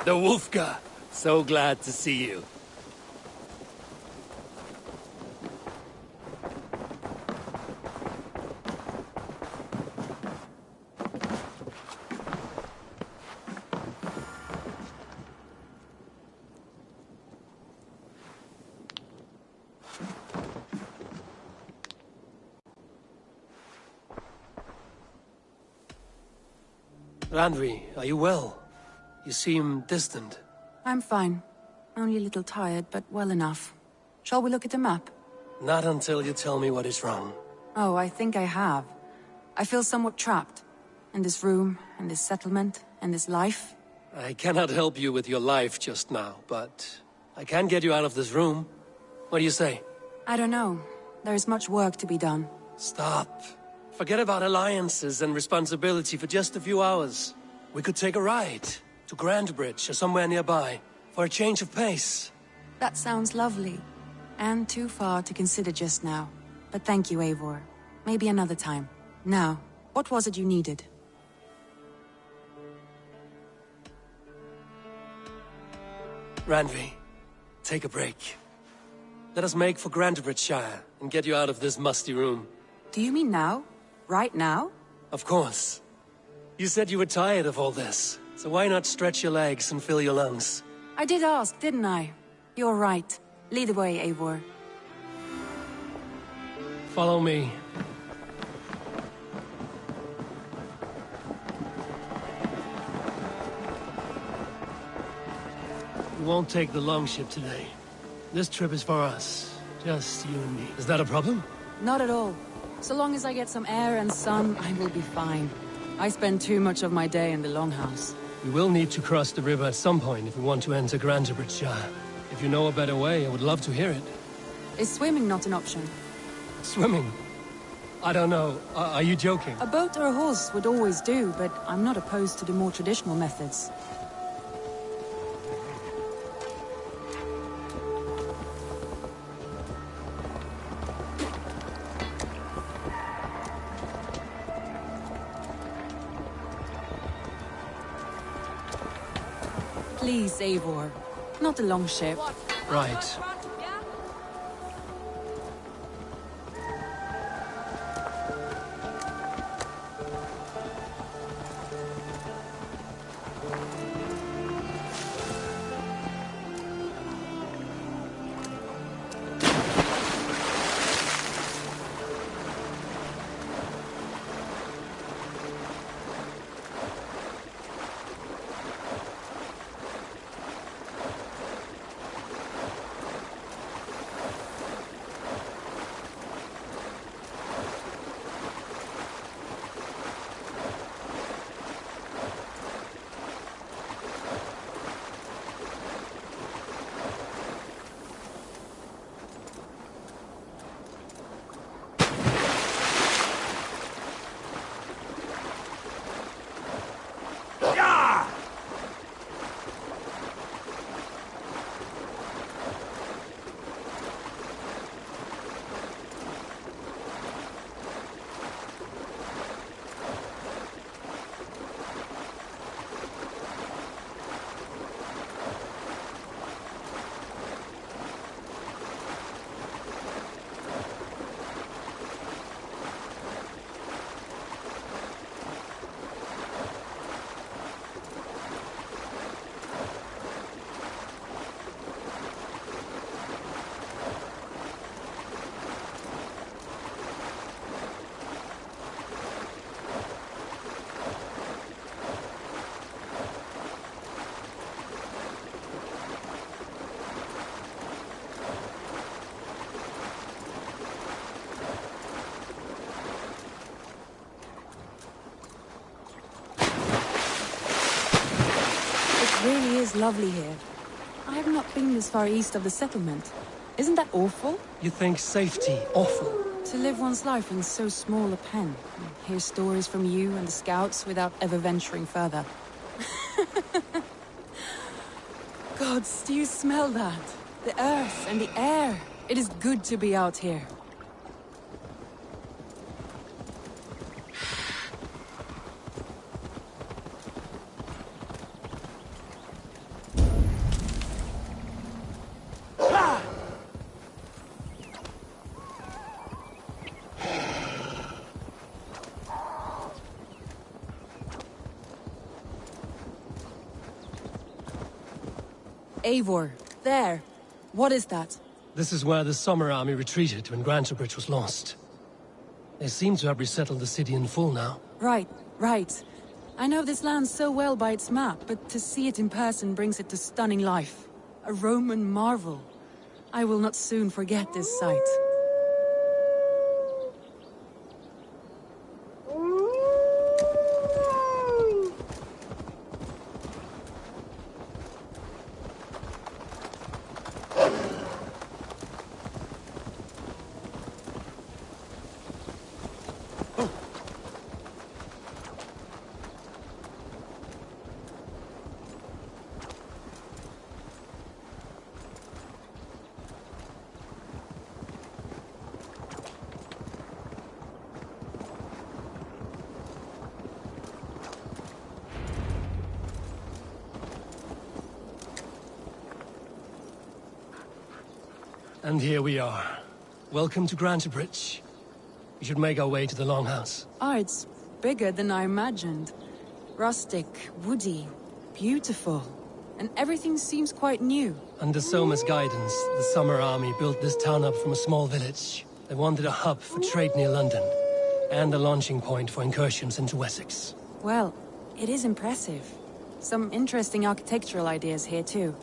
The Wolfka! So glad to see you. Randvi, are you well? You seem distant. I'm fine. Only a little tired, but well enough. Shall we look at the map? Not until you tell me what is wrong. Oh, I think I have. I feel somewhat trapped. In this room, in this settlement, in this life. I cannot help you with your life just now, but I can get you out of this room. What do you say? I don't know. There is much work to be done. Stop. Forget about alliances and responsibility for just a few hours. We could take a ride to Grandbridge or somewhere nearby for a change of pace. That sounds lovely. And too far to consider just now. But thank you, Eivor. Maybe another time. Now, what was it you needed? Randvi, take a break. Let us make for Grandbridgeshire and get you out of this musty room. Do you mean now? Right now? Of course. You said you were tired of all this, so why not stretch your legs and fill your lungs? I did ask, didn't I? You're right. Lead the way, Eivor. Follow me. We won't take the longship today. This trip is for us. Just you and me. Is that a problem? Not at all. So long as I get some air and sun, I will be fine. I spend too much of my day in the longhouse. We will need to cross the river at some point if we want to enter Grandbridgeshire. If you know a better way, I would love to hear it. Is swimming not an option? Swimming? I don't know. Are you joking? A boat or a horse would always do, but I'm not opposed to the more traditional methods. Please, Eivor. Not a long ship. Right. It really is lovely here. I have not been this far east of the settlement. Isn't that awful? You think safety awful? To live one's life in so small a pen, and hear stories from you and the scouts without ever venturing further. Gods, do you smell that? The earth and the air. It is good to be out here. Eivor, there. What is that? This is where the Summer Army retreated when Grantebridge was lost. They seem to have resettled the city in full now. Right, right. I know this land so well by its map, but to see it in person brings it to stunning life. A Roman marvel. I will not soon forget this sight. And here we are. Welcome to Grantebridge. We should make our way to the Longhouse. Ah, it's bigger than I imagined. Rustic, woody, beautiful. And everything seems quite new. Under Soma's guidance, the Summer Army built this town up from a small village. They wanted a hub for trade near London, and a launching point for incursions into Wessex. Well, it is impressive. Some interesting architectural ideas here too.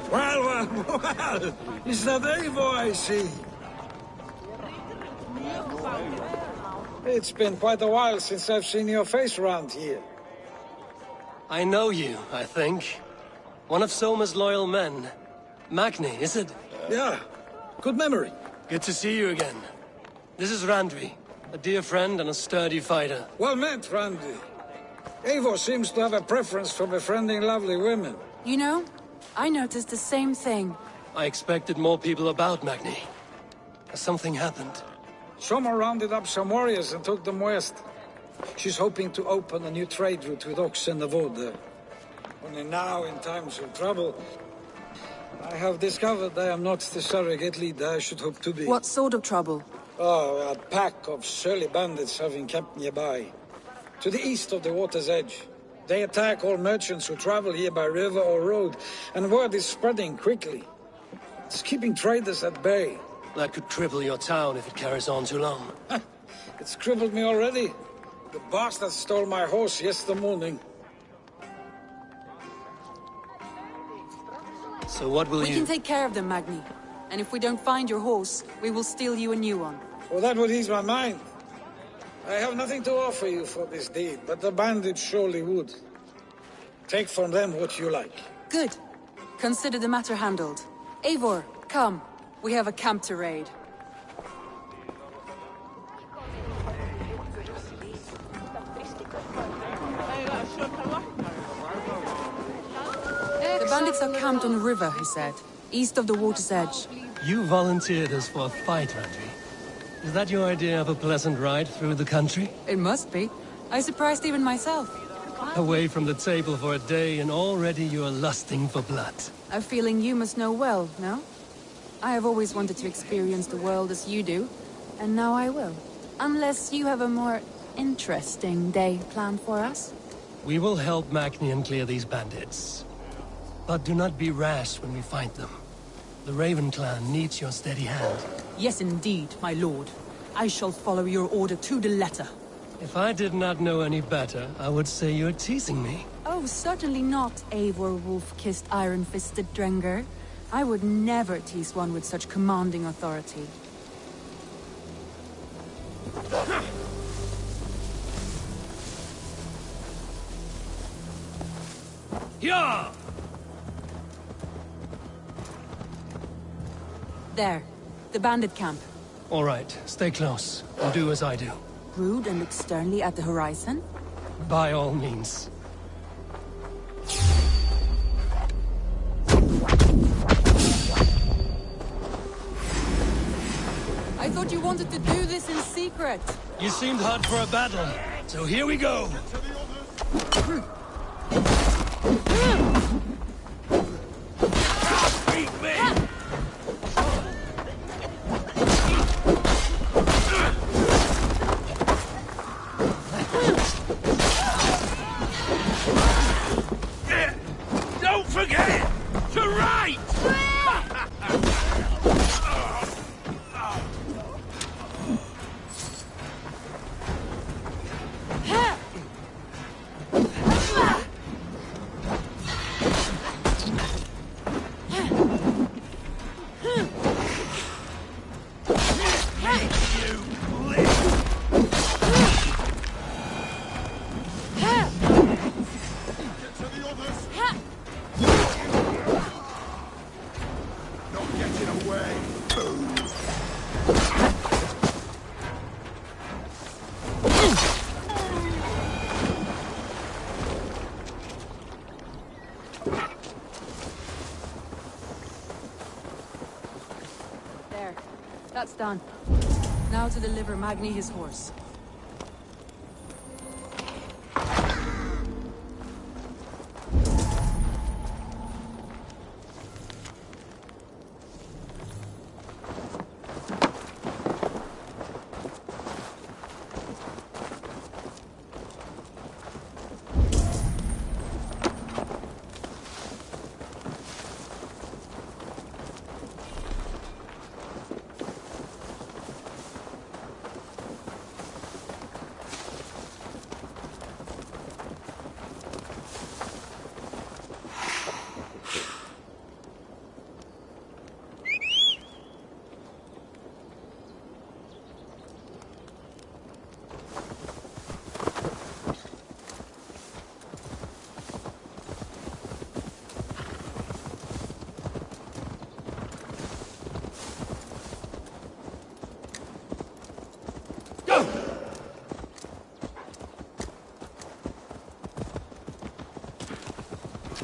Well, is that Eivor I see? It's been quite a while since I've seen your face around here. I know you, I think. One of Soma's loyal men. Magni, is it? Yeah, good memory. Good to see you again. This is Randvi, a dear friend and a sturdy fighter. Well met, Randy. Eivor seems to have a preference for befriending lovely women. You know, I noticed the same thing. I expected more people about Magni. Has something happened? Soma rounded up some warriors and took them west. She's hoping to open a new trade route with Ox and the Vode. Only now, in times of trouble, I have discovered I am not the surrogate leader I should hope to be. What sort of trouble? Oh, a pack of surly bandits have encamped nearby. To the east of the water's edge. They attack all merchants who travel here by river or road, and word is spreading quickly. It's keeping traders at bay. That could cripple your town if it carries on too long. It's crippled me already. The bastard stole my horse yesterday morning. So what will We you... can take care of them, Magni. And if we don't find your horse, we will steal you a new one. Well, that would ease my mind. I have nothing to offer you for this deed, but the bandits surely would. Take from them what you like. Good. Consider the matter handled. Eivor, come. We have a camp to raid. The bandits are camped on the river, he said. East of the water's edge. You volunteered us for a fight, Randvi. Is that your idea of a pleasant ride through the country? It must be. I surprised even myself. Away from the table for a day and already you are lusting for blood. A feeling you must know well, no? I have always wanted to experience the world as you do, and now I will. Unless you have a more interesting day planned for us? We will help Magnian clear these bandits. But do not be rash when we find them. The Raven clan needs your steady hand. Yes, indeed, my lord. I shall follow your order to the letter. If I did not know any better, I would say you're teasing me. Oh, certainly not, Eivor wolf-kissed iron-fisted Drenger. I would never tease one with such commanding authority. Yeah! There. The bandit camp. All right, stay close, and do as I do. Brood and look sternly at the horizon? By all means. I thought you wanted to do this in secret. You seemed hot for a battle, so here we go! Beat me! Don't forget to write! There. That's done. Now to deliver Magni his horse.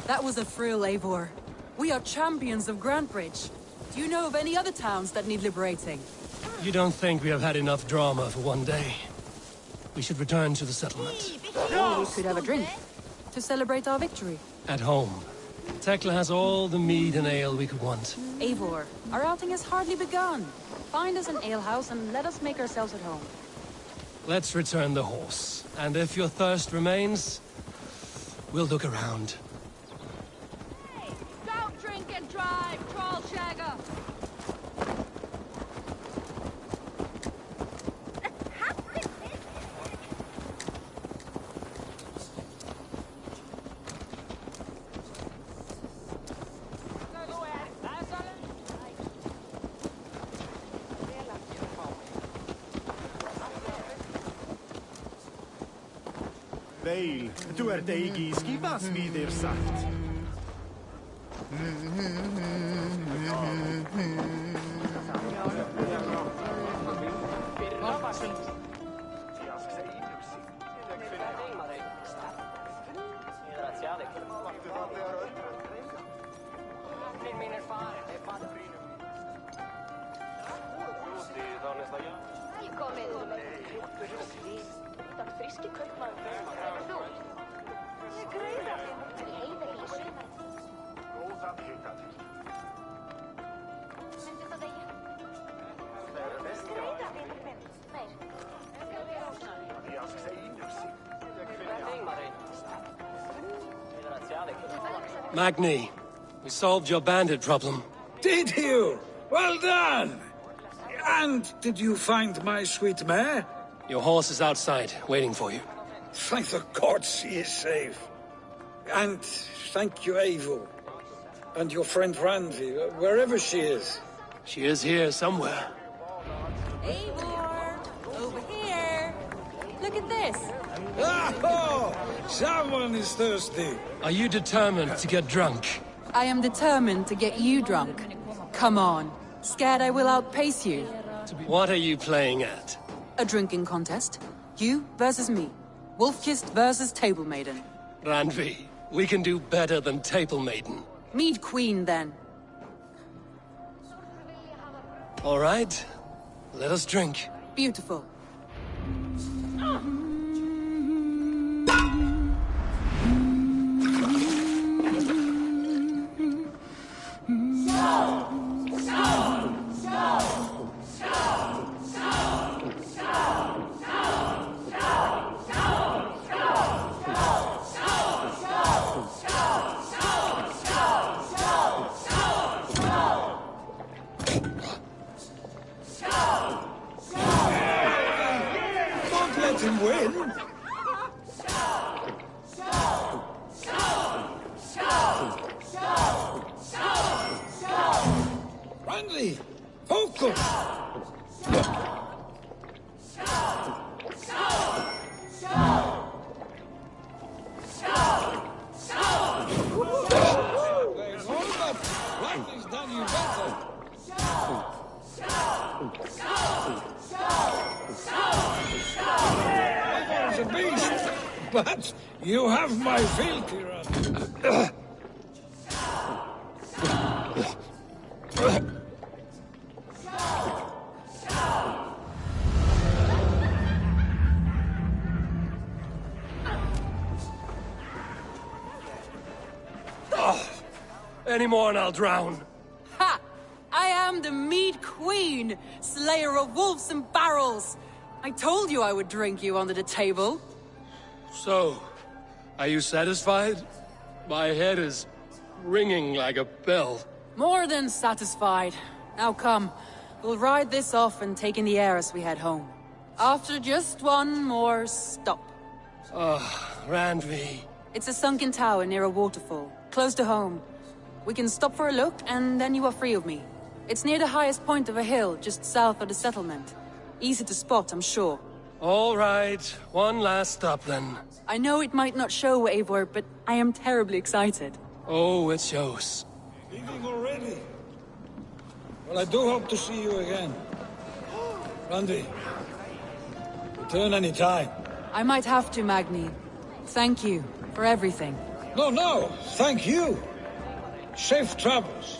That was a thrill, Eivor. We are champions of Grantebridge. Do you know of any other towns that need liberating? You don't think we have had enough drama for one day? We should return to the settlement. Or we could have a drink. To celebrate our victory. At home. Tekla has all the mead and ale we could want. Eivor, our outing has hardly begun. Find us an alehouse and let us make ourselves at home. Let's return the horse. And if your thirst remains, we'll look around. Don't drink and drive, troll shagger! Veil, du eigi skivas vidir sagt. Magni, we solved your bandit problem. Did you? Well done! And did you find my sweet mare? Your horse is outside, waiting for you. Thank the gods he is safe. And thank you, Eivor. And your friend Randvi, wherever she is. She is here somewhere. Eivor! Over here! Look at this! Oh! Someone is thirsty. Are you determined to get drunk? I am determined to get you drunk. Come on. Scared I will outpace you? What are you playing at? A drinking contest. You versus me. Wolf-kissed versus Table Maiden. Randvi, we can do better than Table Maiden. Mead Queen, then. All right, let us drink. Beautiful. Don't let him win. Randvi, focus. Randvi's done you better. Eivor's a beast, but you have my filthy run. Any more and I'll drown. Ha! I am the Mead Queen, slayer of wolves and barrels. I told you I would drink you under the table. So, are you satisfied? My head is ringing like a bell. More than satisfied. Now come, we'll ride this off and take in the air as we head home. After just one more stop. Randvi. It's a sunken tower near a waterfall, close to home. We can stop for a look, and then you are free of me. It's near the highest point of a hill, just south of the settlement. Easy to spot, I'm sure. All right, one last stop then. I know it might not show, Eivor, but I am terribly excited. Oh, it shows. Leaving already? Well, I do hope to see you again. Randvi, return any time. I might have to, Magni. Thank you for everything. No, thank you. Safe travels.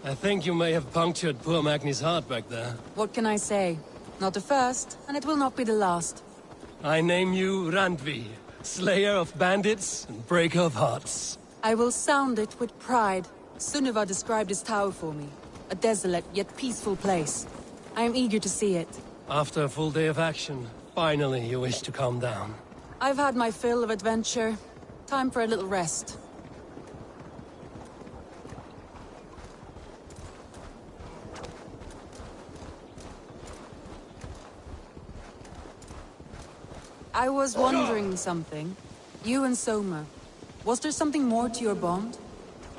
I think you may have punctured poor Magni's heart back there. What can I say? Not the first, and it will not be the last. I name you Randvi, slayer of bandits and breaker of hearts. I will sound it with pride. Sunniva described this tower for me. A desolate yet peaceful place. I am eager to see it. After a full day of action, finally you wish to calm down. I've had my fill of adventure. Time for a little rest. I was wondering something. You and Soma. Was there something more to your bond?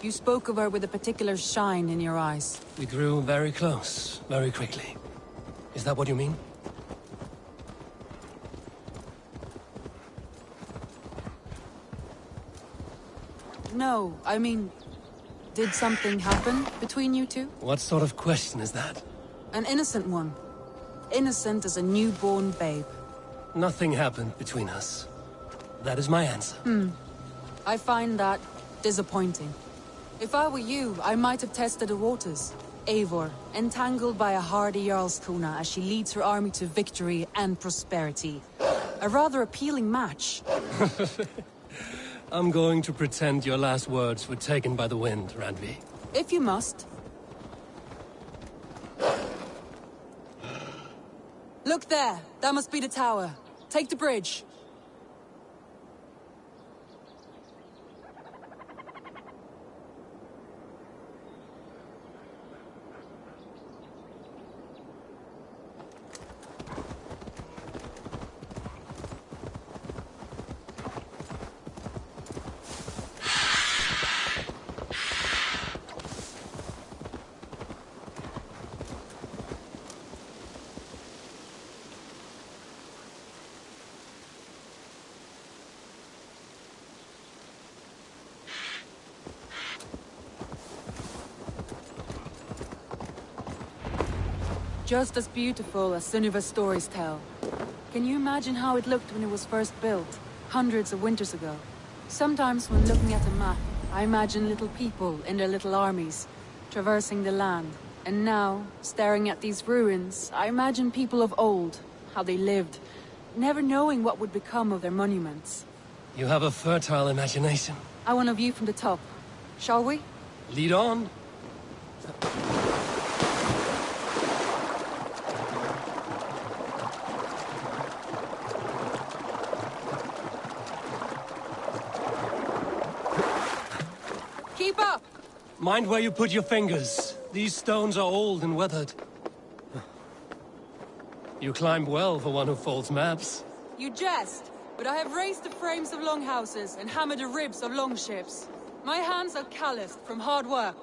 You spoke of her with a particular shine in your eyes. We grew very close, very quickly. Is that what you mean? No, I mean... Did something happen between you two? What sort of question is that? An innocent one. Innocent as a newborn babe. Nothing happened between us. That is my answer. I find that disappointing. If I were you, I might have tested the waters. Eivor, entangled by a hardy Jarlskona as she leads her army to victory and prosperity. A rather appealing match. I'm going to pretend your last words were taken by the wind, Randvi. If you must. Look there! That must be the tower. Take the bridge. Just as beautiful as Sunniva's stories tell. Can you imagine how it looked when it was first built, hundreds of winters ago? Sometimes when looking at a map, I imagine little people in their little armies, traversing the land. And now, staring at these ruins, I imagine people of old, how they lived, never knowing what would become of their monuments. You have a fertile imagination. I want a view from the top. Shall we? Lead on. Keep up! Mind where you put your fingers. These stones are old and weathered. You climb well for one who folds maps. You jest, but I have raised the frames of longhouses and hammered the ribs of longships. My hands are calloused from hard work.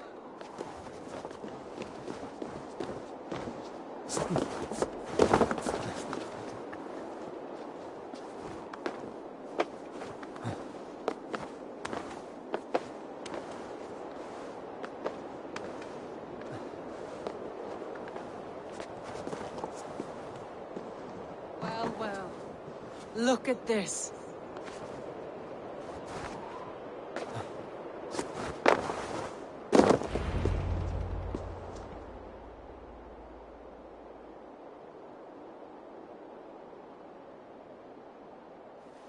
Well, well. Look at this.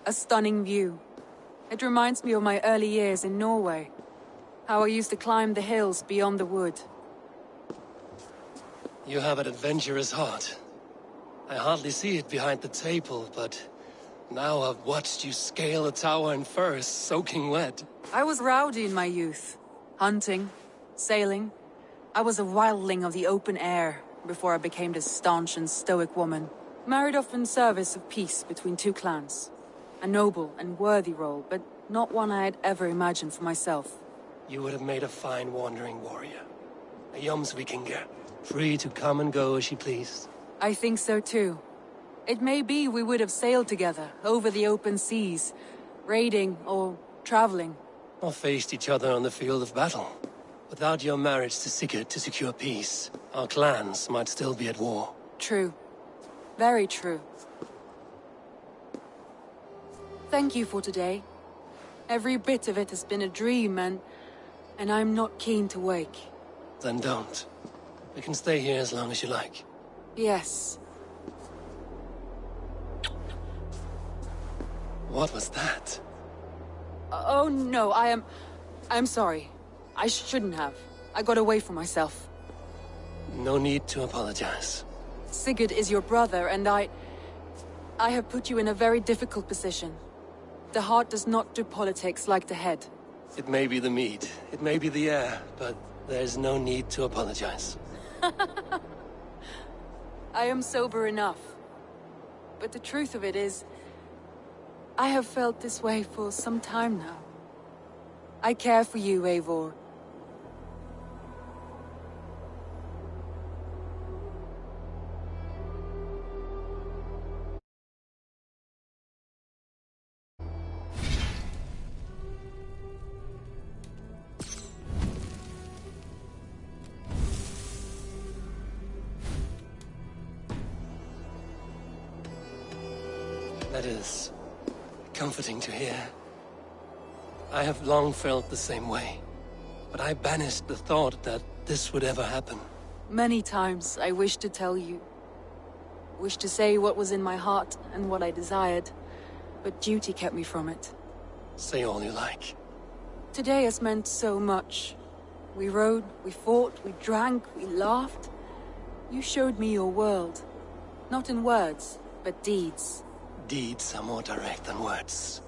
A stunning view. It reminds me of my early years in Norway. How I used to climb the hills beyond the wood. You have an adventurous heart. I hardly see it behind the table, but now I've watched you scale a tower in furs, soaking wet. I was rowdy in my youth. Hunting, sailing. I was a wildling of the open air before I became this staunch and stoic woman. Married off in service of peace between two clans. A noble and worthy role, but not one I had ever imagined for myself. You would have made a fine wandering warrior. A Jomsvikinger, free to come and go as she pleased. I think so too. It may be we would have sailed together, over the open seas, raiding or traveling. Or faced each other on the field of battle. Without your marriage to Sigurd to secure peace, our clans might still be at war. True. Very true. Thank you for today. Every bit of it has been a dream, and I'm not keen to wake. Then don't. We can stay here as long as you like. Yes. What was that? Oh no, I'm sorry. I shouldn't have. I got away from myself. No need to apologize. Sigurd is your brother, and I have put you in a very difficult position. The heart does not do politics like the head. It may be the meat, it may be the air, but there's no need to apologize. I am sober enough. But the truth of it is, I have felt this way for some time now. I care for you, Eivor. That is comforting to hear. I have long felt the same way, but I banished the thought that this would ever happen. Many times I wished to tell you. Wished to say what was in my heart and what I desired, but duty kept me from it. Say all you like. Today has meant so much. We rode, we fought, we drank, we laughed. You showed me your world. Not in words, but deeds. Deeds are more direct than words.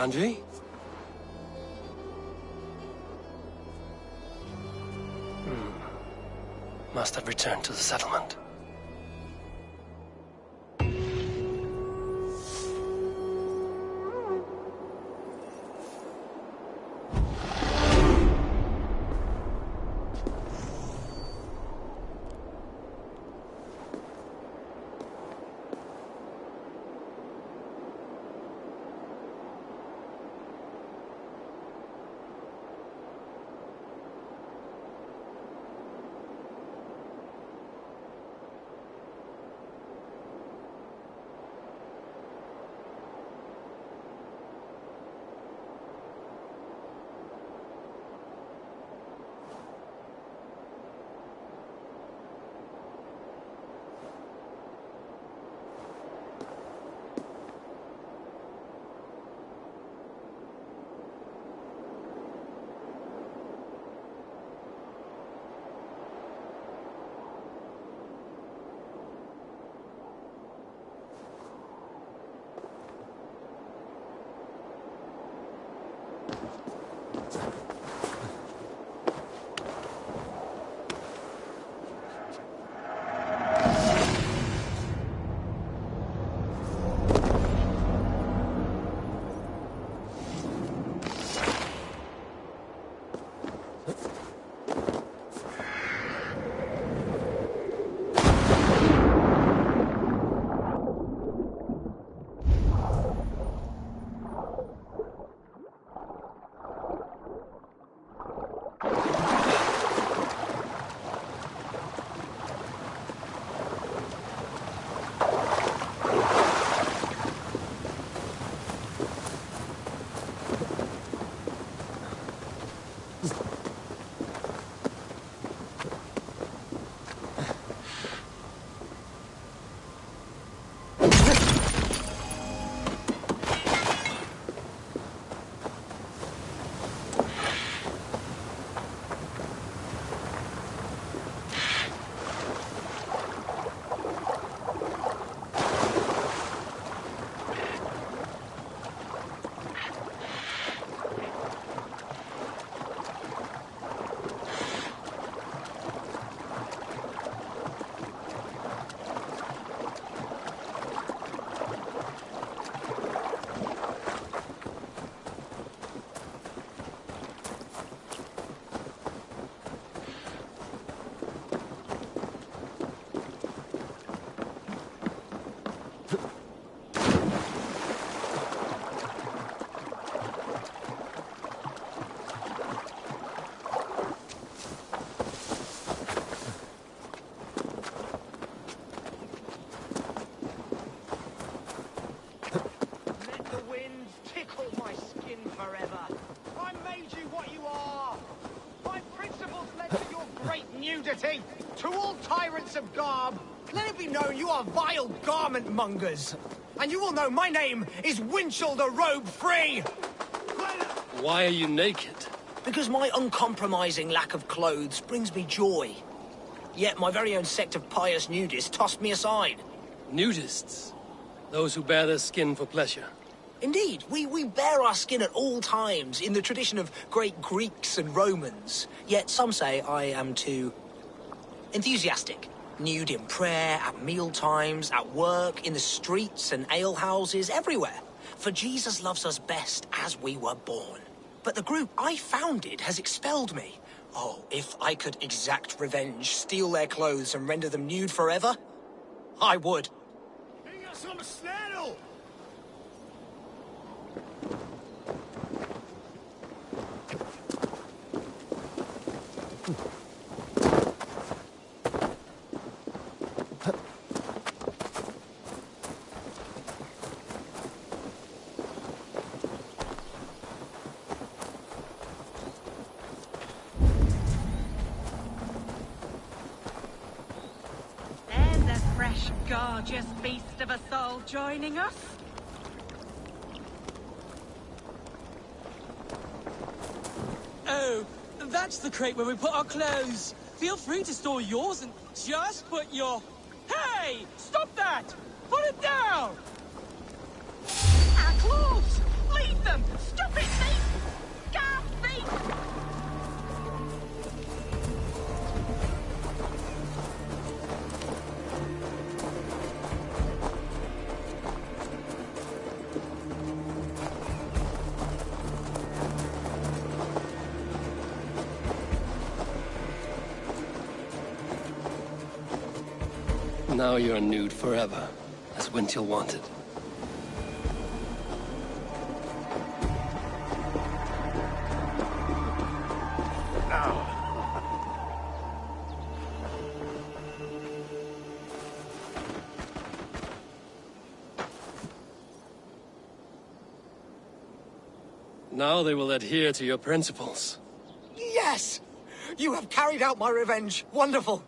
Andre? Must have returned to the settlement. To all tyrants of garb, let it be known you are vile garment mongers. And you will know my name is Winchell the Robe Free! Why are you naked? Because my uncompromising lack of clothes brings me joy. Yet my very own sect of pious nudists tossed me aside. Nudists? Those who bare their skin for pleasure. Indeed, we bare our skin at all times in the tradition of great Greeks and Romans. Yet some say I am too enthusiastic. Nude in prayer, at mealtimes, at work, in the streets and alehouses, everywhere. For Jesus loves us best as we were born. But the group I founded has expelled me. Oh, if I could exact revenge, steal their clothes and render them nude forever, I would. Som snäll! There's a fresh, gorgeous beast of a soul joining us. Oh, that's the crate where we put our clothes. Feel free to store yours and just put your... Hey! Stop that! Put it down! Our clothes! Leave them! Stop it, thief! Scarf thief! Now you're nude forever, as Wintil wanted. Now they will adhere to your principles. Yes! You have carried out my revenge. Wonderful.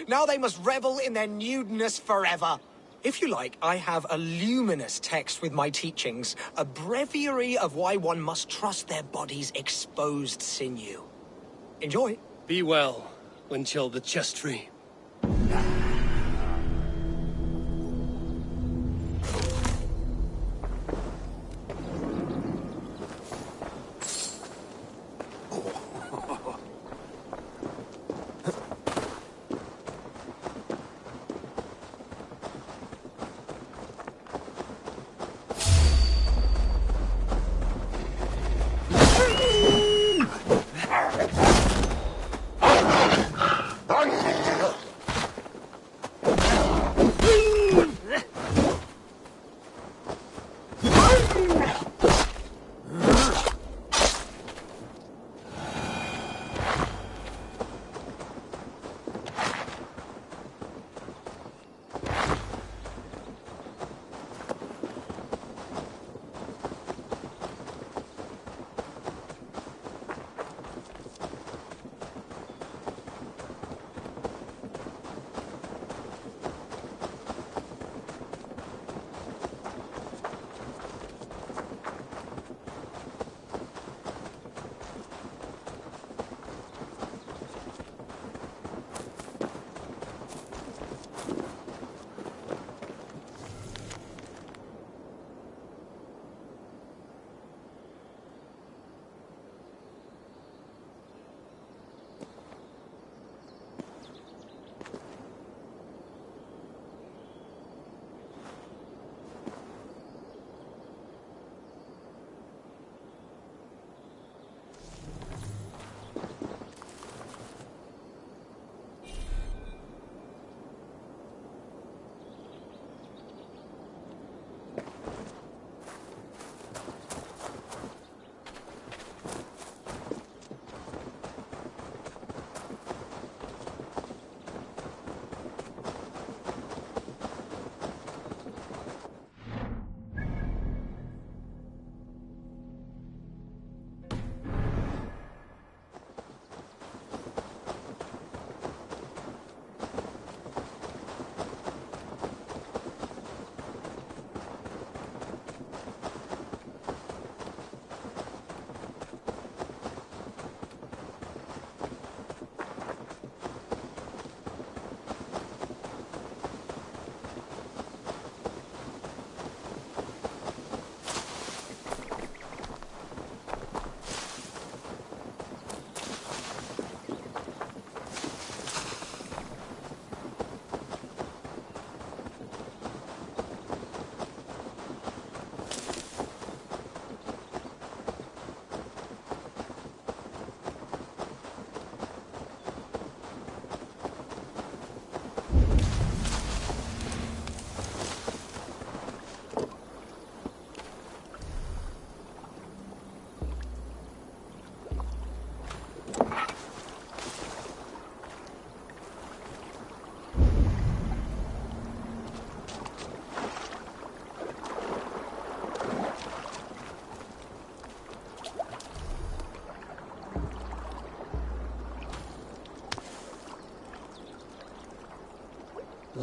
Now they must revel in their nudeness forever. If you like, I have a luminous text with my teachings, a breviary of why one must trust their body's exposed sinew. Enjoy. Be well, Wintil the chest tree.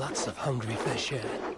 Lots of hungry fish here.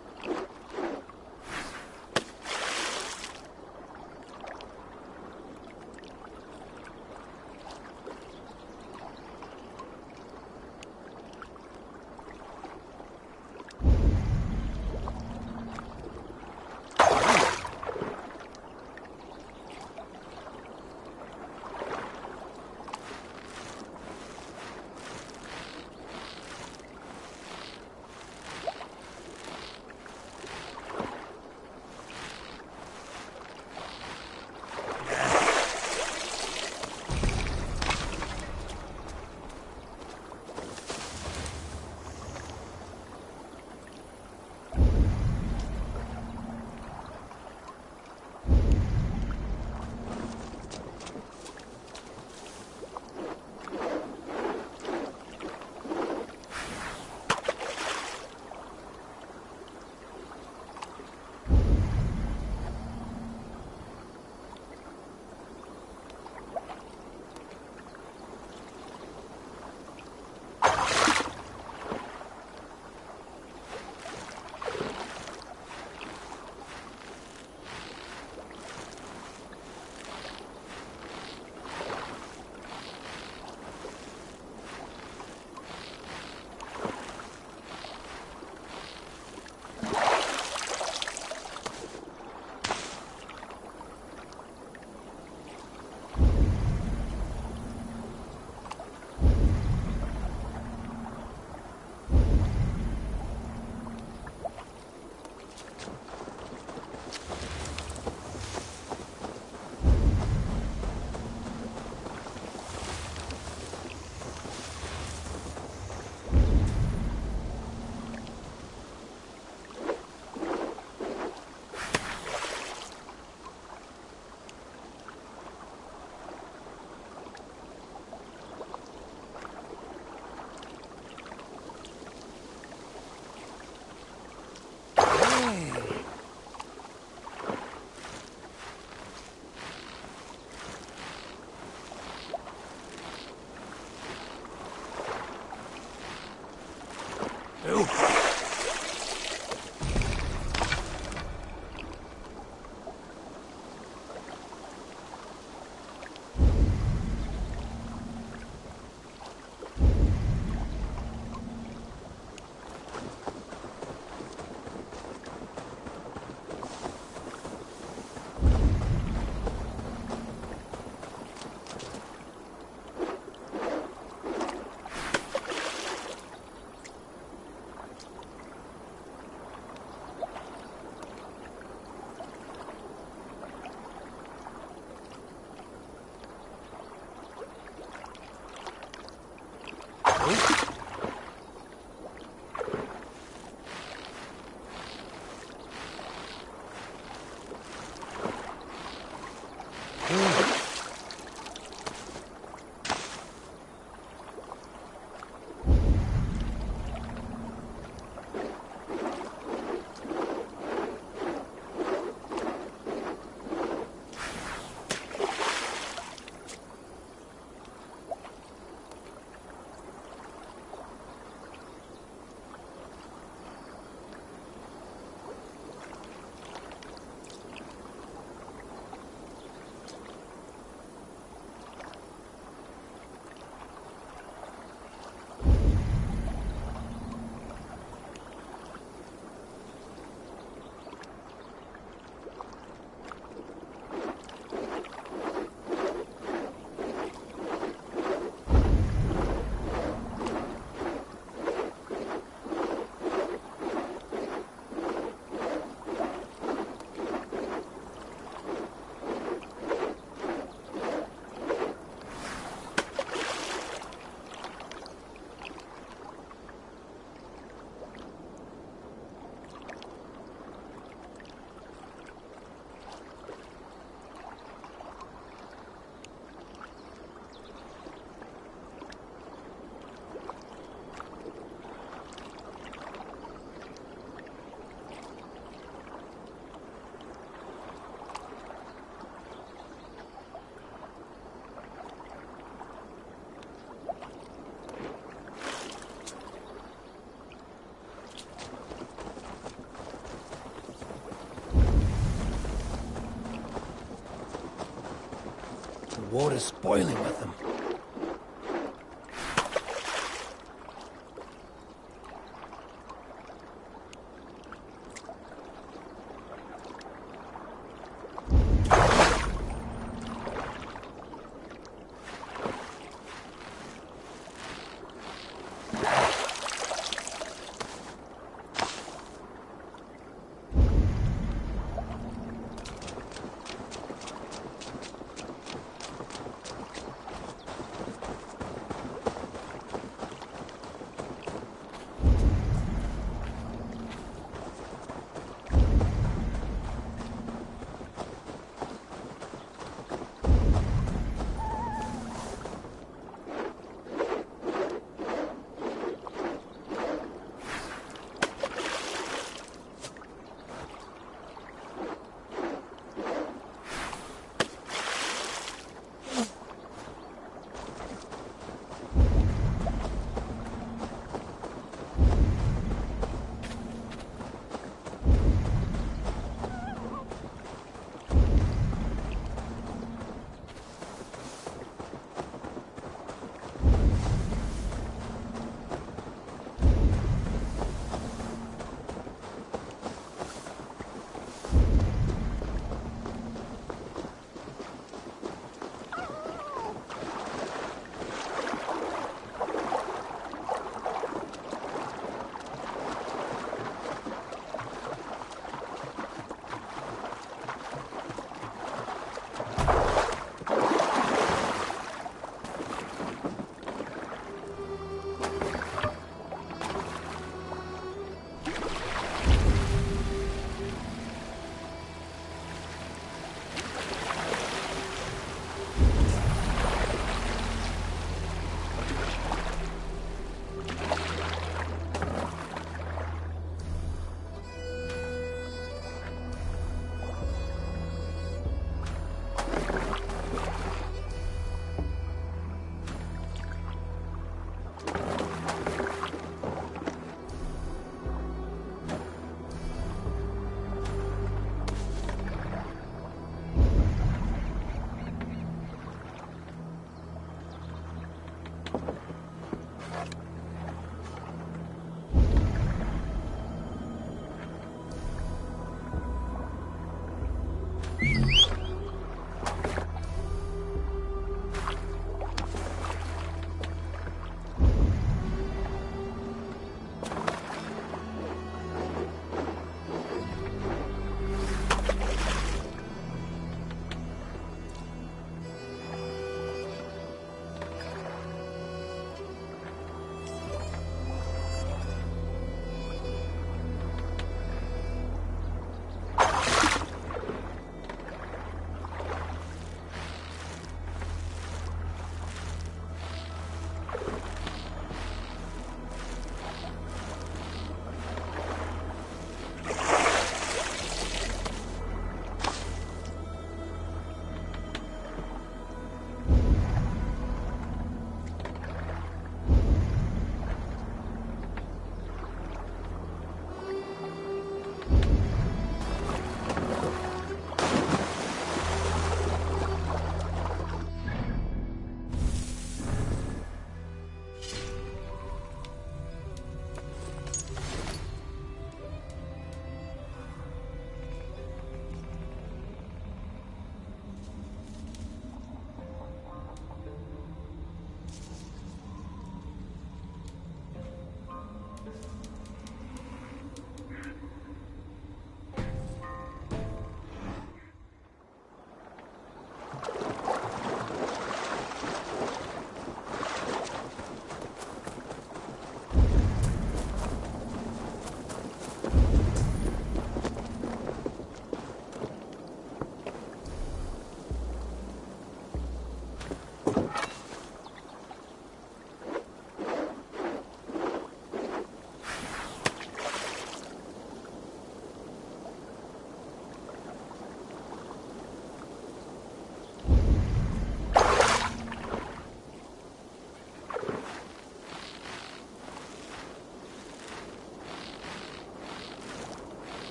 water's spoiling with them.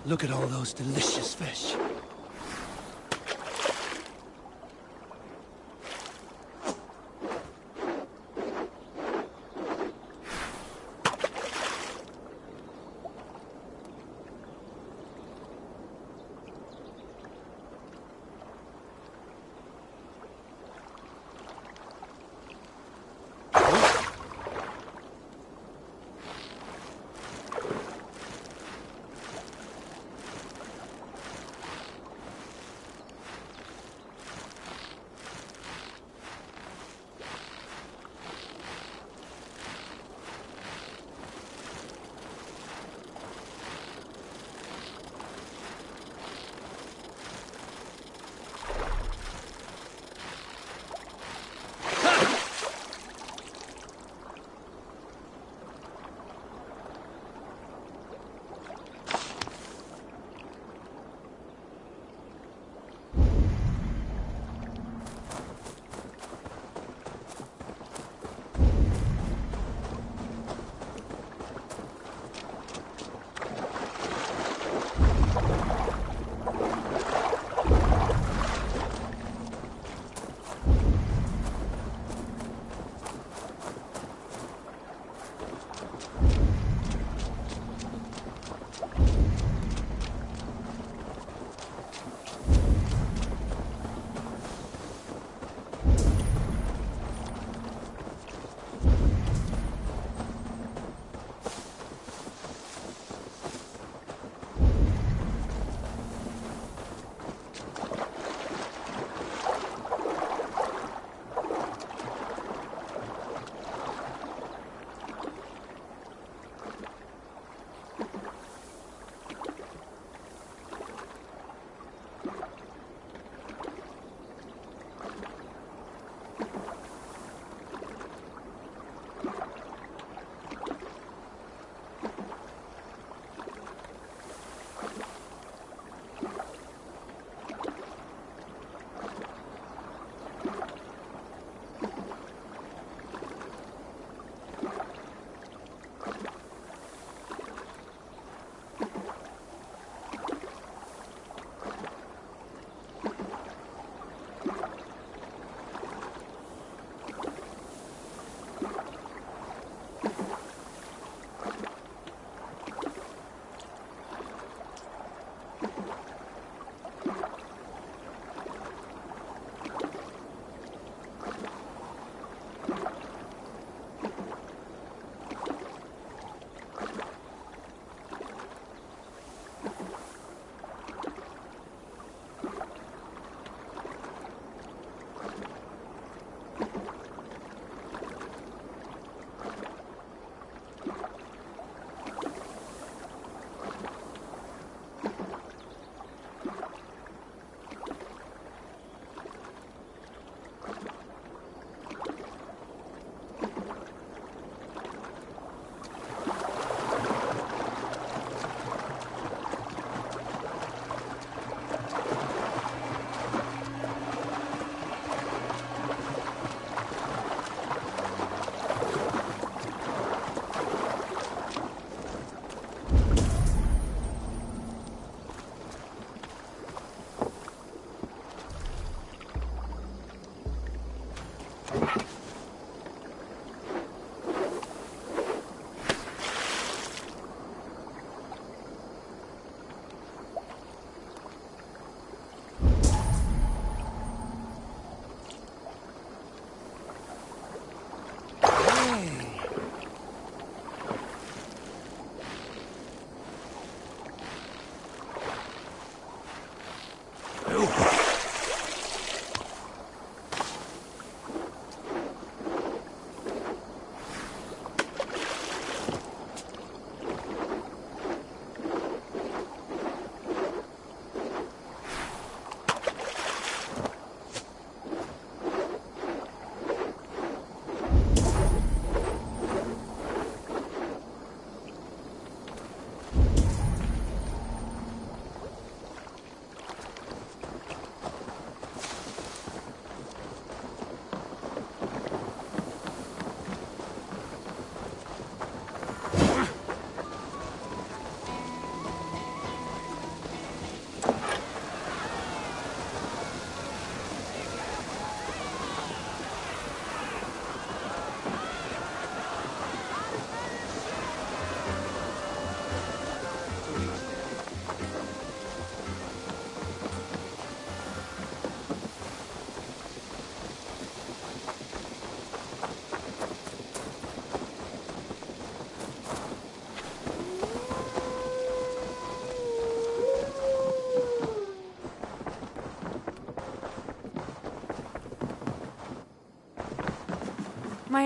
Look at all those delicious fish.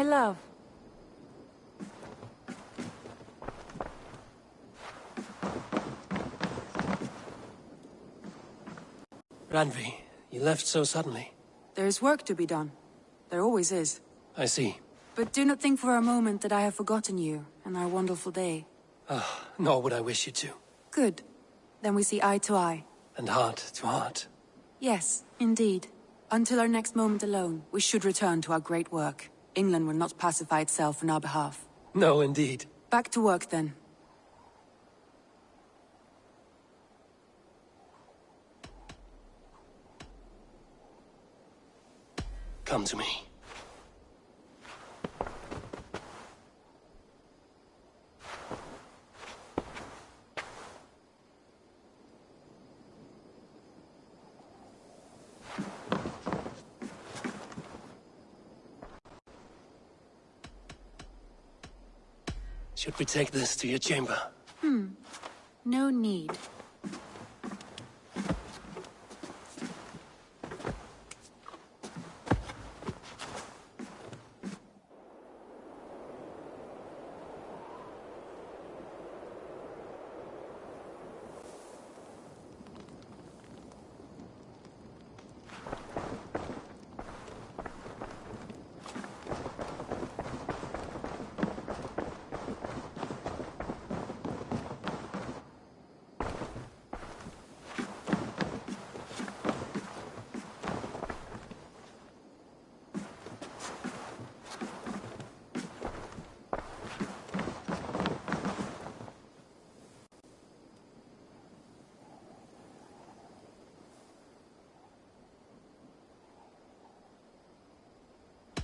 my love. Randvi, you left so suddenly. There's work to be done. There always is. I see. But do not think for a moment that I have forgotten you and our wonderful day. Nor would I wish you to. Good. Then we see eye to eye. And heart to heart. Yes, indeed. Until our next moment alone, we should return to our great work. England will not pacify itself on our behalf. No, indeed. Back to work, then. Come to me. Should we take this to your chamber? No need.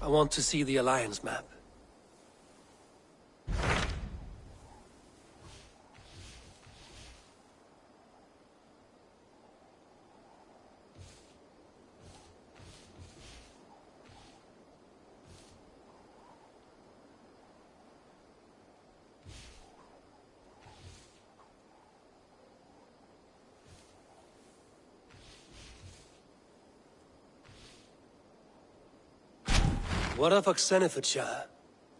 I want to see the Alliance map. What of Oxenfordshire?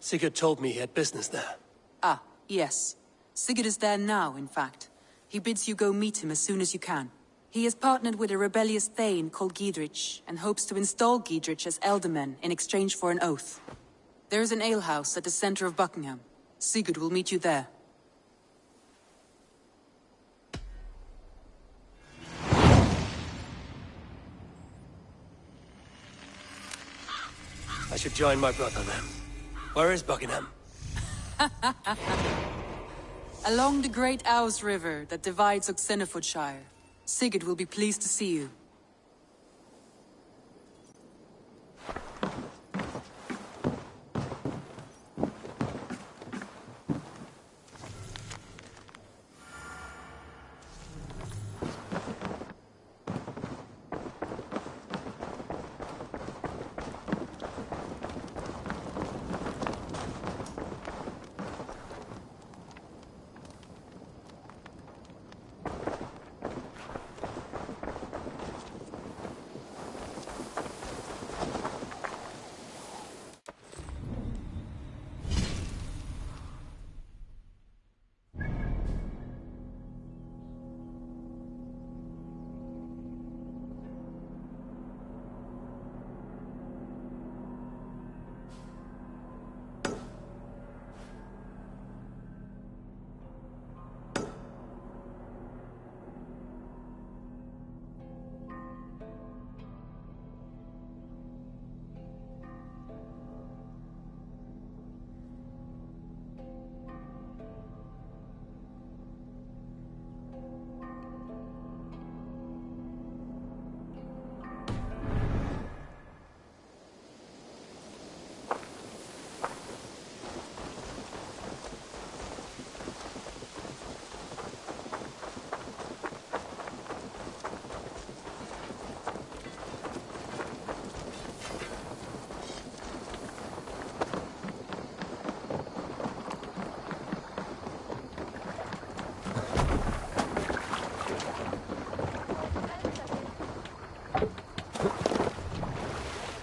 Sigurd told me he had business there. Ah, yes. Sigurd is there now, in fact. He bids you go meet him as soon as you can. He has partnered with a rebellious thane called Giedrich, and hopes to install Giedrich as elderman in exchange for an oath. There is an alehouse at the center of Buckingham. Sigurd will meet you there. I should join my brother then. Where is Buckingham? Along the great Ouse River that divides Oxenfordshire. Sigurd will be pleased to see you.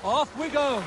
Off we go!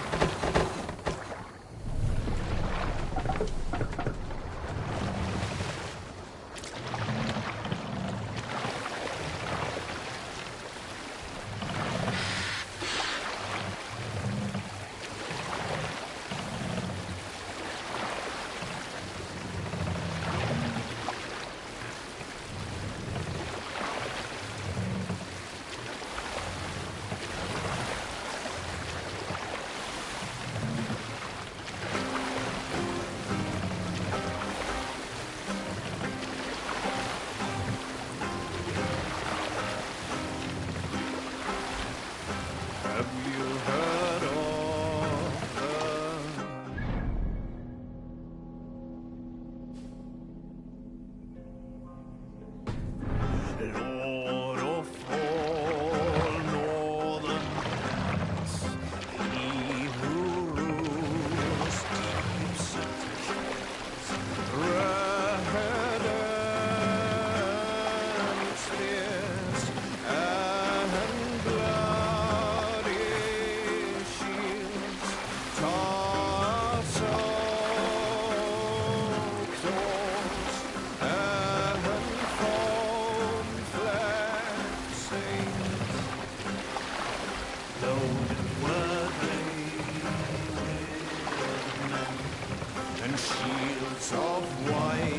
shields of white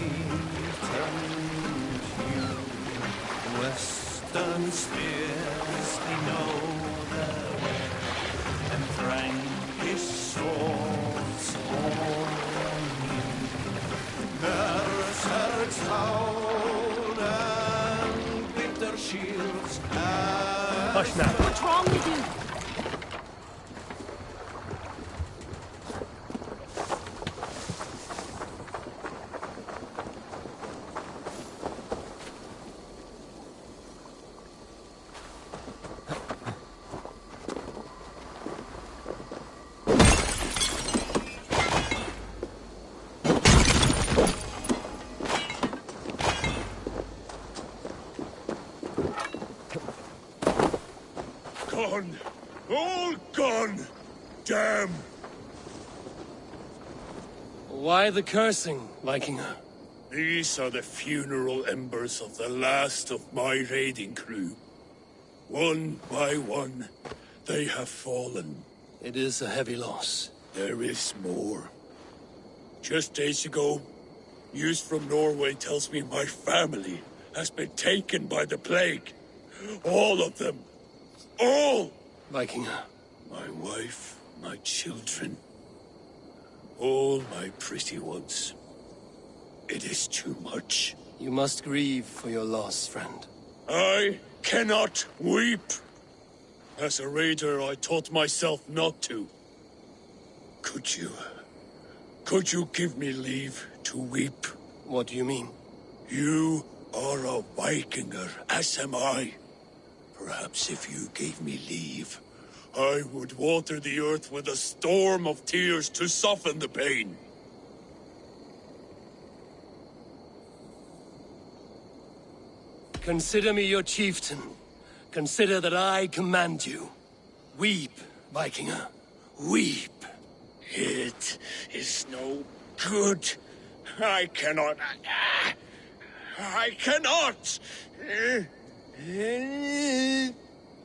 Western spears below their way, and Frankish swords all new. Berserks howl and beat their shields. Hush now. What's wrong with you? Gone! All gone! Damn! Why the cursing, Vikinger? These are the funeral embers of the last of my raiding crew. One by one, they have fallen. It is a heavy loss. There is more. Just days ago, news from Norway tells me my family has been taken by the plague. All of them. All! Vikinger. My wife, my children. All my pretty ones. It is too much. You must grieve for your loss, friend. I cannot weep. As a raider, I taught myself not to. Could you give me leave to weep? What do you mean? You are a Vikinger, as am I. Perhaps if you gave me leave, I would water the earth with a storm of tears to soften the pain. Consider me your chieftain. Consider that I command you. Weep, Vikinger. Weep. It is no good. I cannot. I cannot.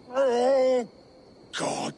Oh, God.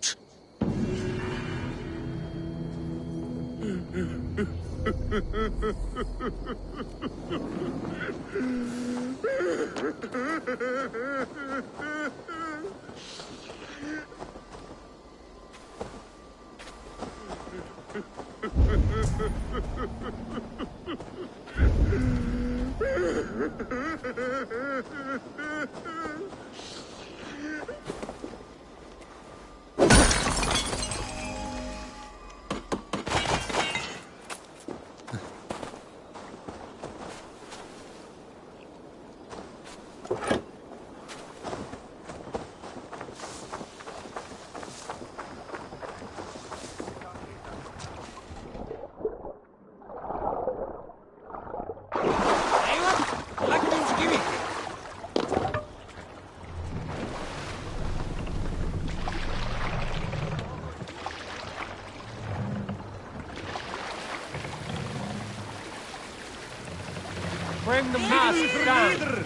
Bring the mask down!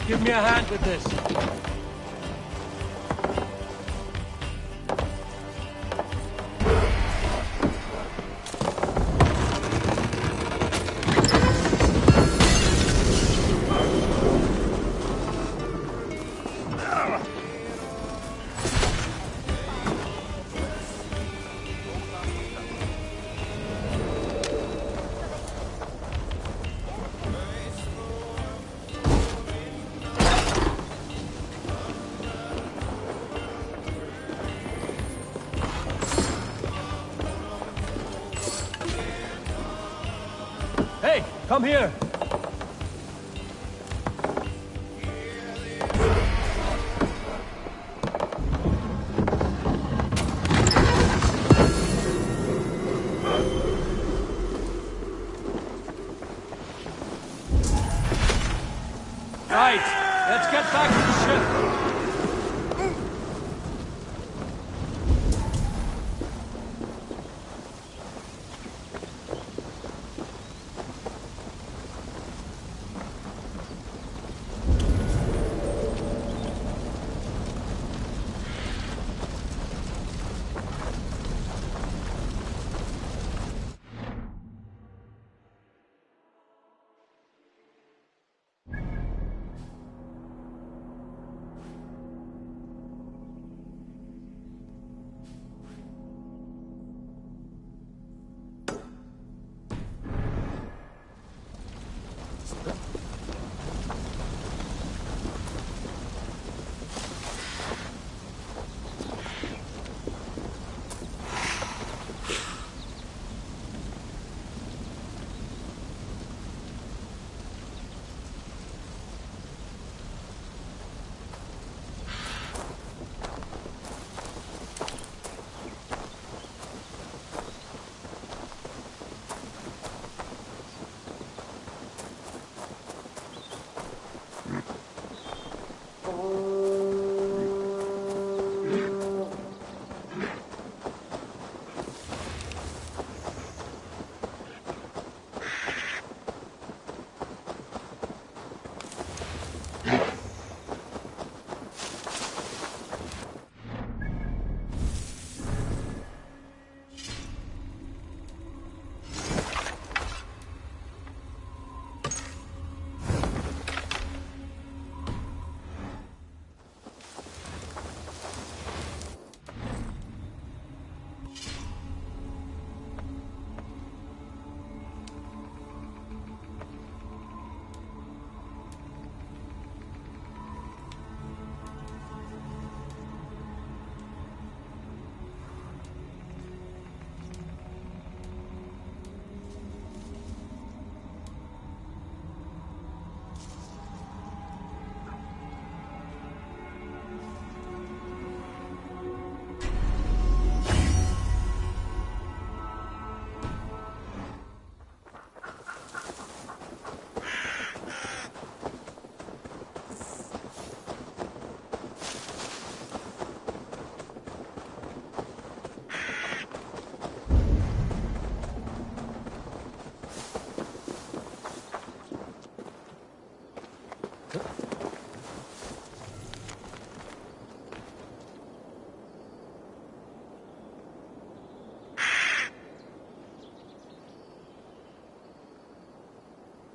Give me a hand with this. Hey, come here! Right, let's get back to the ship.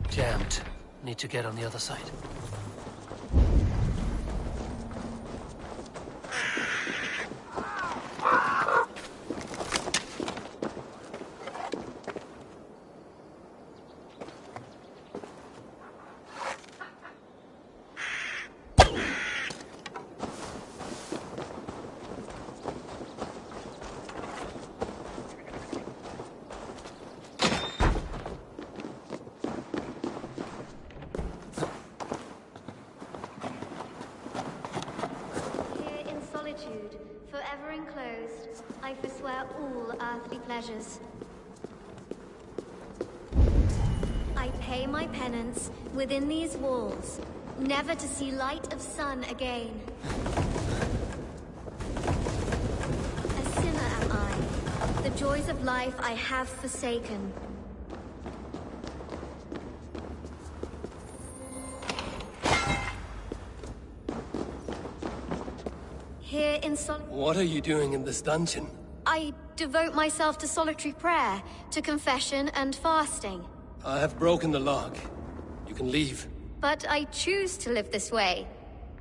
Jammed. Need to get on the other side. Forever enclosed, I forswear all earthly pleasures. I pay my penance within these walls, never to see light of sun again. A sinner am I. The joys of life I have forsaken. Here in What are you doing in this dungeon? I devote myself to solitary prayer, to confession and fasting. I have broken the log. You can leave. But I choose to live this way.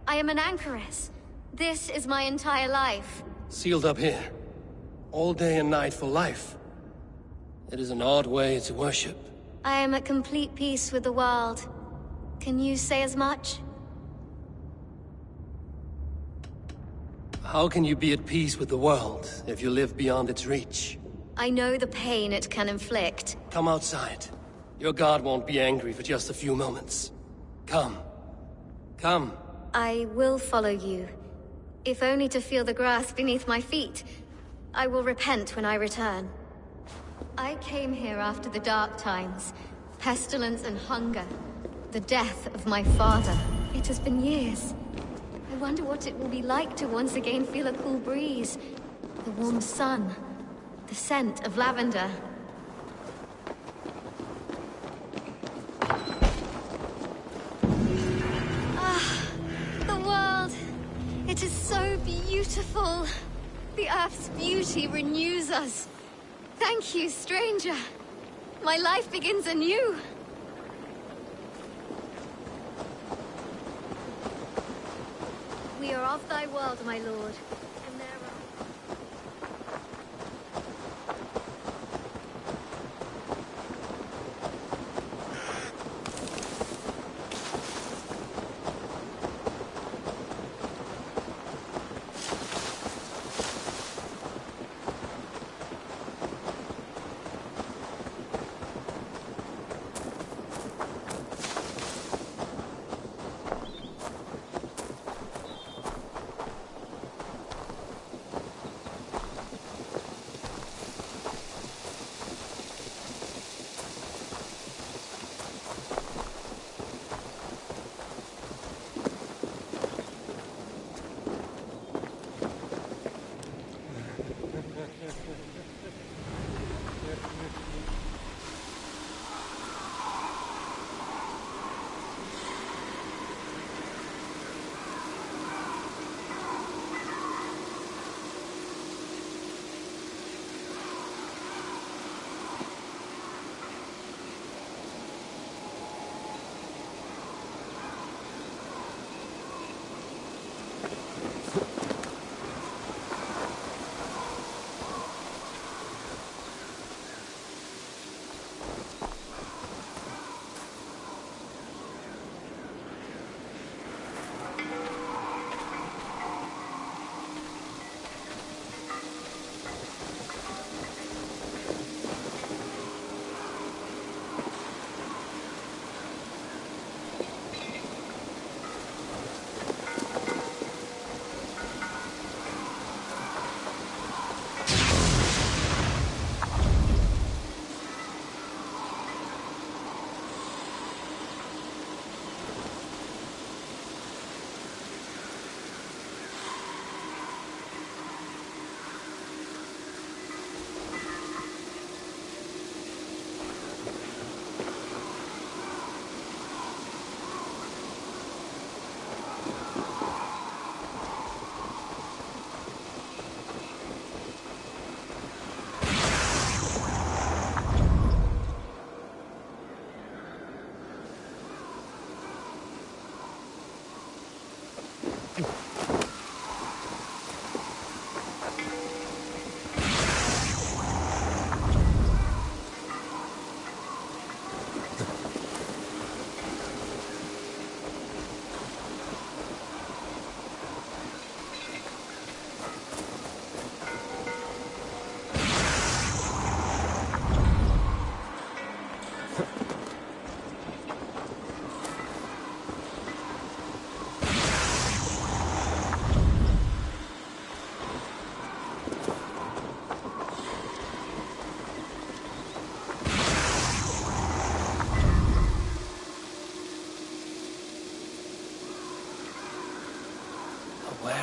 I am an anchoress. This is my entire life. Sealed up here. All day and night for life. It is an odd way to worship. I am at complete peace with the world. Can you say as much? How can you be at peace with the world if you live beyond its reach? I know the pain it can inflict. Come outside. Your god won't be angry for just a few moments. Come. Come. I will follow you. If only to feel the grass beneath my feet. I will repent when I return. I came here after the dark times. Pestilence and hunger. The death of my father. It has been years. I wonder what it will be like to once again feel a cool breeze. The warm sun. The scent of lavender. Ah, the world. It is so beautiful. The Earth's beauty renews us. Thank you, stranger. My life begins anew. We are of thy world, my lord. And there are...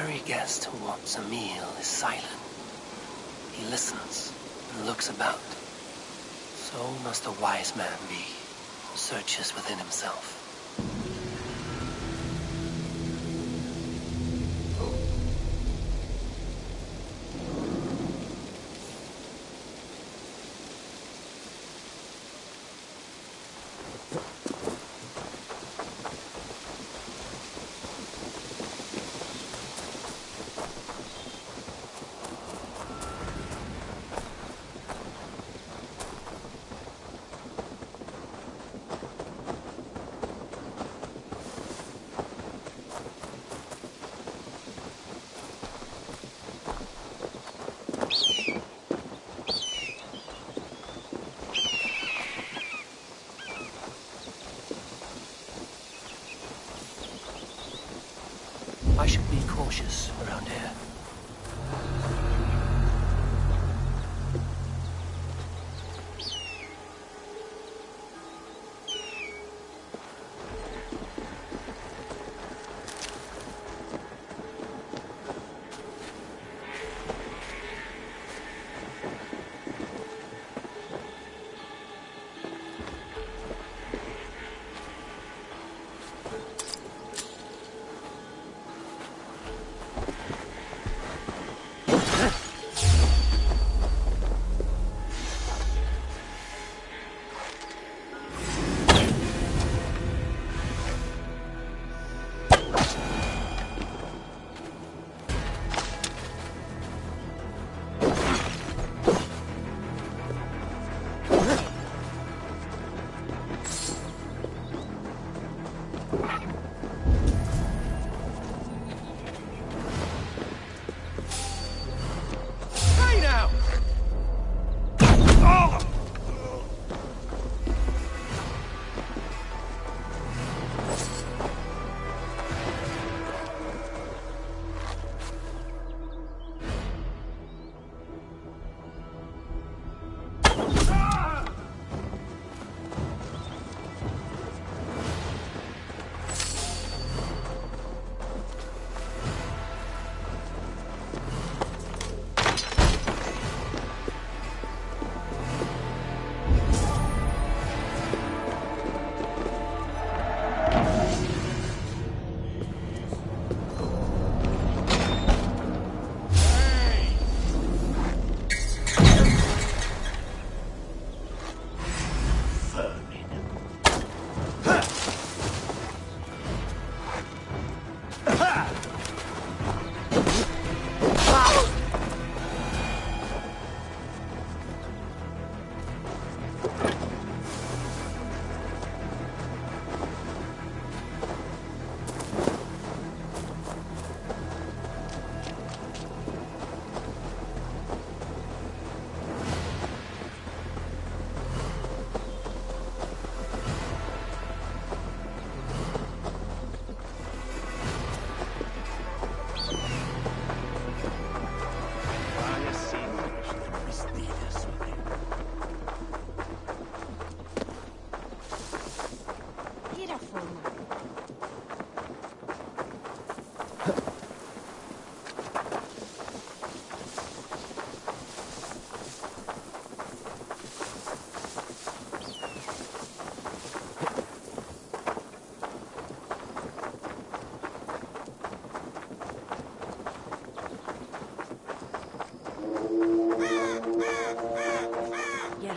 ordinary guest who wants a meal is silent. He listens and looks about. So must a wise man be, who searches within himself. I should be cautious around here.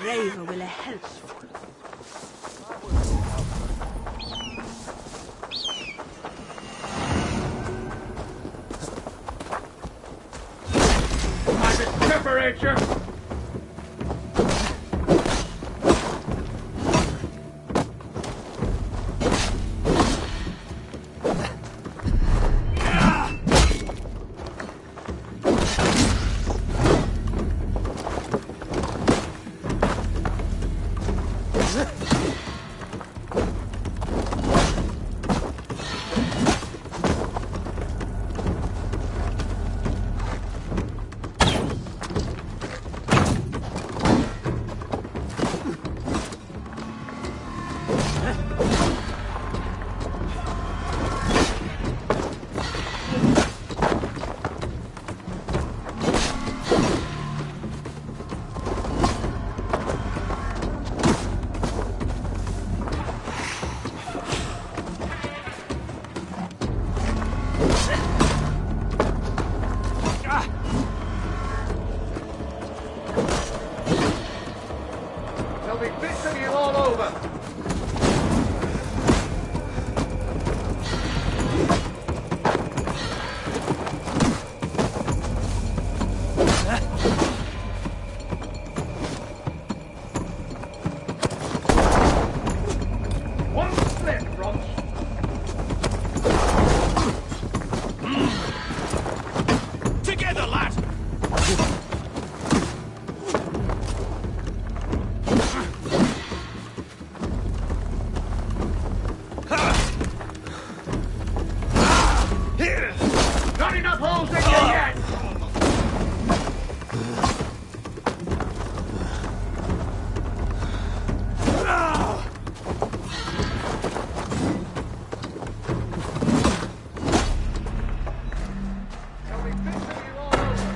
Raven will help. Temperature! There'll be bits of you all over. One split, Ross. Together, lad! Not enough holes in you yet! There'll be bits of you all over.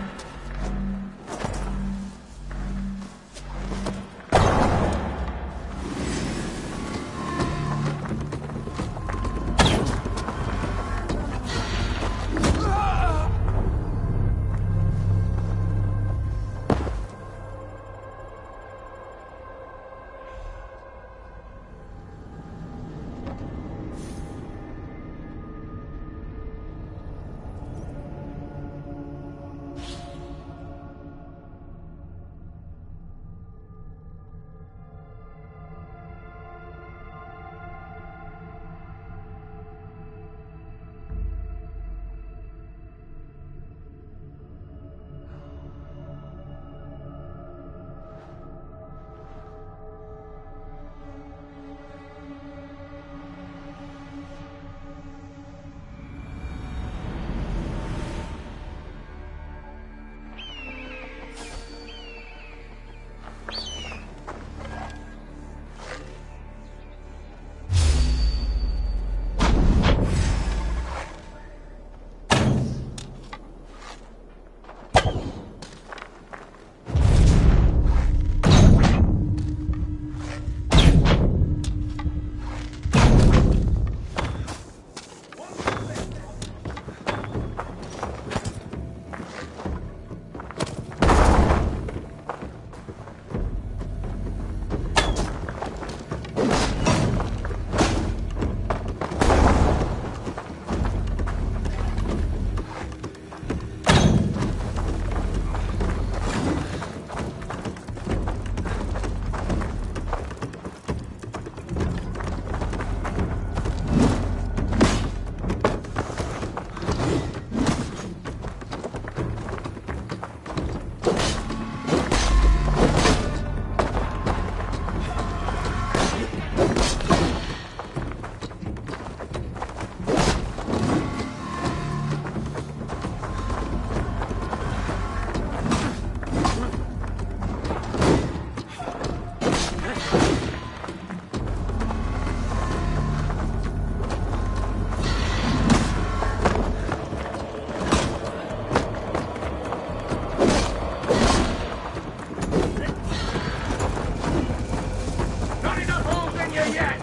Not enough holes in you yet!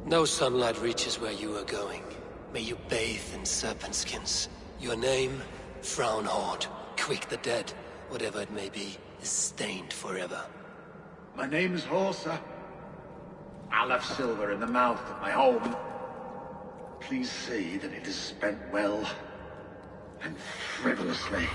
No sunlight reaches where you are going. May you bathe in serpent skins. Your name, Frown Horde. Quick the dead, whatever it may be, is stained forever. My name is Horsa. I left silver in the mouth of my home. Please see that it is spent well and frivolously.